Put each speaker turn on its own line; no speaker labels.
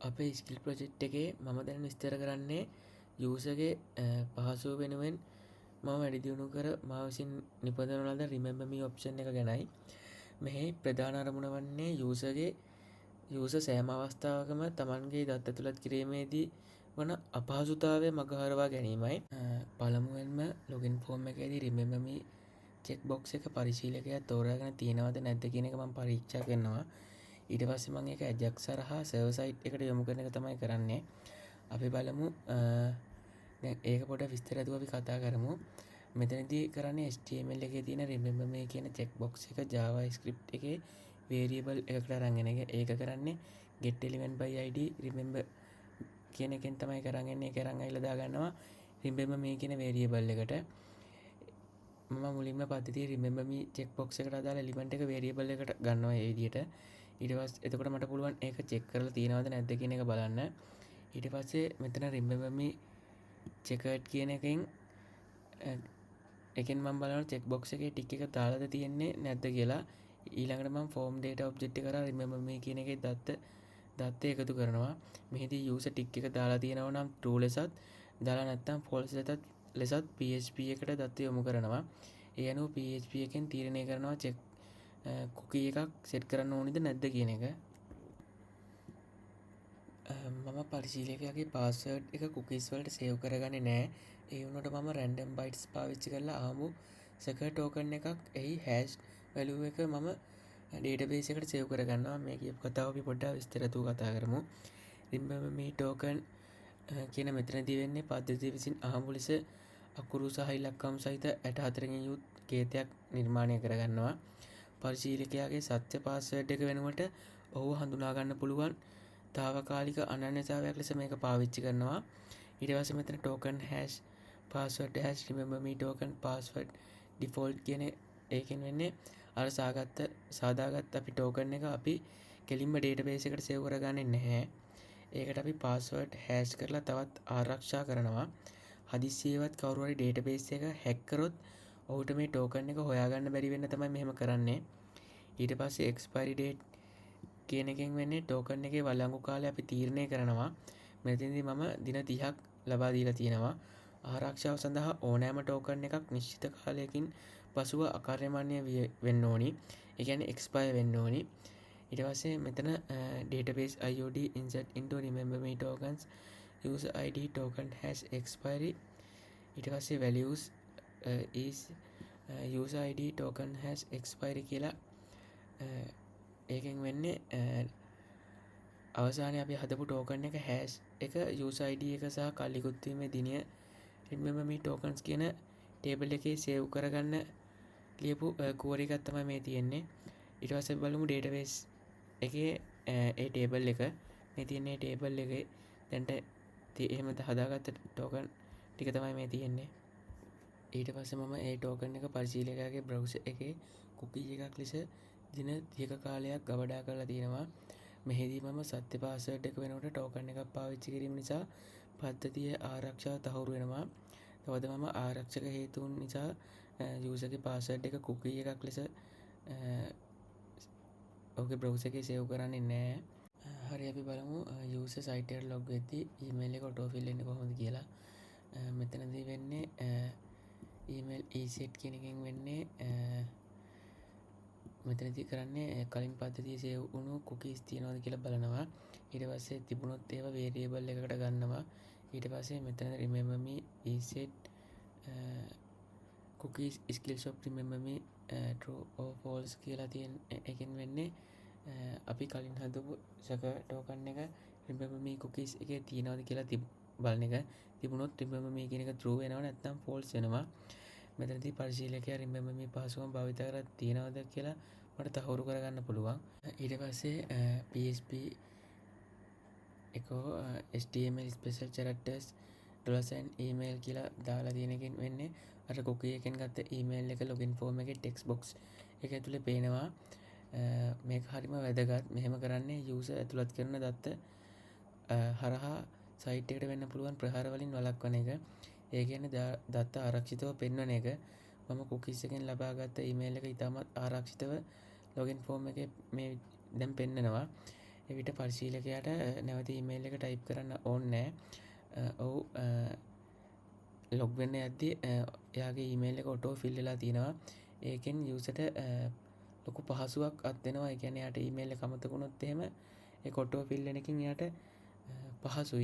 අපේ skill project එකේ මම දැන් විස්තර කරන්නේ යූසර්ගේ පහසුව වෙනුවෙන් මම වැඩි දියුණු කර මා විසින් නිපදවන ලද රිමෙම්බර් මී ඔප්ෂන් එක ගැනයි. මෙහි ප්‍රධාන අරමුණ වන්නේ යූසර් සෑම අවස්ථාවකම තමන්ගේ දත්ත ඇතුළත් කිරීමේදී වන අපහසුතාවය මගහරවා ගැනීමයි. පළමුවෙන්ම ලොගින් ෆෝම් එකේදී රිමෙම්බර් මී චෙක් බොක්ස් එක පරිශීලකයා තෝරාගෙන තියෙනවද නැද්ද කියන එක මම පරීක්ෂා කරනවා. ඊට පස්සේ මම ඒක ඇජැක්ස් හරහා සර්වර් සයිට් එකට යොමු කරන එක තමයි කරන්නේ. අපි බලමු දැන් ඒක පොඩ්ඩක් විස්තරව අපි කතා කරමු. මෙතනදී කරන්නේ HTML එකේ තියෙන remember me කියන check box එක JavaScript එකේ variable එකකට අරන් එන එක. ඒක කරන්නේ get element by id remember කියන එකෙන් තමයි කරන් එන්නේ. ඒක අරන් ආවිල්ලා දාගන්නවා remember me කියන variable එකට. මම මුලින්ම පද්ධතිය remember me check box එකට අදාළ element එක variable එකට ගන්නවා මේ විදිහට. ඊට පස්සේ එතකොට මට පුළුවන් ඒක චෙක් කරලා තියෙනවද නැද්ද කියන එක බලන්න. ඊට පස්සේ මෙතන remember me checkered කියන එකෙන් මම බලනවා check box එකේ ටික් එක දාලාද තියෙන්නේ නැද්ද කියලා. ඊළඟට මම form data object එක කරා remember me කියන එකේ දත්ත එකතු කරනවා. මෙහිදී user ටික් එක දාලා තියෙනවා නම් true ලෙසත් දාලා නැත්නම් false ලෙසත් PHP එකට දත්ත යොමු කරනවා. ඒ අනුව PHP එකෙන් තීරණය කරනවා check කුකී එකක් සෙට් කරන්න ඕනිද නැද්ද කියන එක. මම පරිශීලකයාගේ පාස්වර්ඩ් එක කුකීස් වලට සේව් කරගන්නේ නැහැ. ඒ වුණාට මම රැන්ඩම් බයිට්ස් පාවිච්චි කරලා ආමු සෙක්‍රට් ටෝකන් එකක් එහි හැෂ් වැලියු එක මම ඩේටාබේස් එකට සේව් කරගන්නවා. මේ කියපු කතාව අපි පොඩ්ඩක් විස්තරතුව කතා කරමු. remember me token කියන මෙතනදී වෙන්නේ පද්ධතිය විසින් ආමු ලෙස අකුරු සහ ඉලක්කම් සහිත 64කින් යුත් කේතයක් නිර්මාණය කරගන්නවා. පරිශීලකයාගේ සත්‍ය පාස්වර්ඩ් එක වෙනුවට ඔහුව හඳුනා ගන්න පුළුවන් තාවකාලික අනන්‍යතාවයක් ලෙස මේක පාවිච්චි කරනවා. ඊට පස්සේ මෙතන token hash password hash remember me token password default කියන ඒකෙන් වෙන්නේ අර සාදාගත්ත අපි token එක අපි කෙලින්ම database එකට save කරගන්නේ නැහැ. ඒකට අපි password hash කරලා තවත් ආරක්ෂා කරනවා. හදිස්සියේවත් කවුරු හරි database එක hack කරොත් ඔහුට මේ token එක හොයාගන්න බැරි වෙන්න තමයි මෙහෙම කරන්නේ. ඊට පස්සේ expiry date කියන එකෙන් වෙන්නේ token එකේ වළංගු කාලය අපි තීරණය කරනවා. මෙතනදී මම දින 30ක් ලබා දීලා තියෙනවා. ආරක්ෂාව සඳහා ඕනෑම token එකක් නිශ්චිත කාලයකින් පසුව අකාර්යමාන්‍ය වෙන්න ඕනි. ඒ කියන්නේ expire වෙන්න ඕනි. ඊට පස්සේ මෙතන database IOD insert into remember me tokens user ID token has expiry. ඊට පස්සේ values is user ID token has expiry කියලා ඒකෙන් වෙන්නේ අවසානයේ අපි හදපු token එක hash එක user ID එක සහ කල්ලිකුත් වීමේ දිනය remember me tokens කියන table එකේ save කරගන්න ලියපු query එකක් තමයි මේ තියෙන්නේ. ඊට පස්සේ බලමු database එකේ ඒ table එක මේ තියෙන්නේ table එකේ දැන්ට එහෙම හදාගත්ත token ටික තමයි මේ තියෙන්නේ. ඊට පස්සේ මම ඒ token එක පරිශීලකයාගේ browser එකේ cookie එකක් ලෙස දින 30ක කාලයක් ගබඩා කරලා තියෙනවා. මෙහිදී මම සත්‍ය පාස්වර්ඩ් එක වෙනුවට token එකක් පාවිච්චි කිරීම නිසා පද්ධතියේ ආරක්ෂාව තහවුරු වෙනවා. තවද මම ආරක්ෂක හේතුන් නිසා යූසර්ගේ පාස්වර්ඩ් එක cookie එකක් ලෙස ඔහුගේ browser එකේ save කරන්නේ නැහැ. හරි අපි බලමු යූසර් සයිට් එකට log වෙද්දී email එක auto fill වෙන්නේ කොහොමද කියලා. මෙතනදී වෙන්නේ email e-set කියන එකෙන් වෙන්නේ මෙතනදී කරන්නේ කලින් පද්ධතියේ සේව් වුණු cookies තියනවාද කියලා බලනවා. ඊට පස්සේ තිබුණොත් ඒවා variable එකකට ගන්නවා. ඊට පස්සේ මෙතන remember me e-set cookies skills of remember me true or false කියලා තියෙන එකෙන් වෙන්නේ අපි කලින් හදපු සක token එක remember me cookies එකේ තියනවාද කියලා බලන එක. තිබුණොත් remember me කියන එක true වෙනවා නැත්නම් false වෙනවා. මෙතනදී පරිශීලකයා remember me පාසුවම භාවිත කරලා තියෙනවද කියලා මට තහවුරු කරගන්න පුළුවන්. ඊට පස්සේ PHP එකෝ HTML special characters $n email කියලා දාලා තියෙන එකෙන් වෙන්නේ අර cookie එකෙන් ගත්ත email එක login form එකේ text box එක ඇතුලේ පේනවා. මේක හරිම වැදගත්. මෙහෙම කරන්නේ user ඇතුළත් කරන දත්ත හරහා සයිට් එකට වෙන්න පුළුවන් ප්‍රහාර වලින් වළක්වන එක. ඒ කියන්නේ දත්ත ආරක්ෂිතව පෙන්වන එක. මම cookies එකෙන් ලබාගත් email එක ඉතාමත් ආරක්ෂිතව login form එකේ මේ දැන් පෙන්නනවා. එවිට පරිශීලකයාට නැවත ඊමේල් එක ටයිප් කරන්න ඕනේ ඔහු ලොග් වෙන්න යද්දී එයාගේ ඊමේල් එක ඔටෝ ෆිල් වෙලා තියෙනවා. ඒකෙන් යූසර්ට ලොකු පහසුවක් අත් වෙනවා. ඒ කියන්නේ එයාට ඊමේල් එක අමතක වුණොත් එහෙම ඒක ඔටෝ ෆිල් වෙන එකකින් එයාට පහසුයි.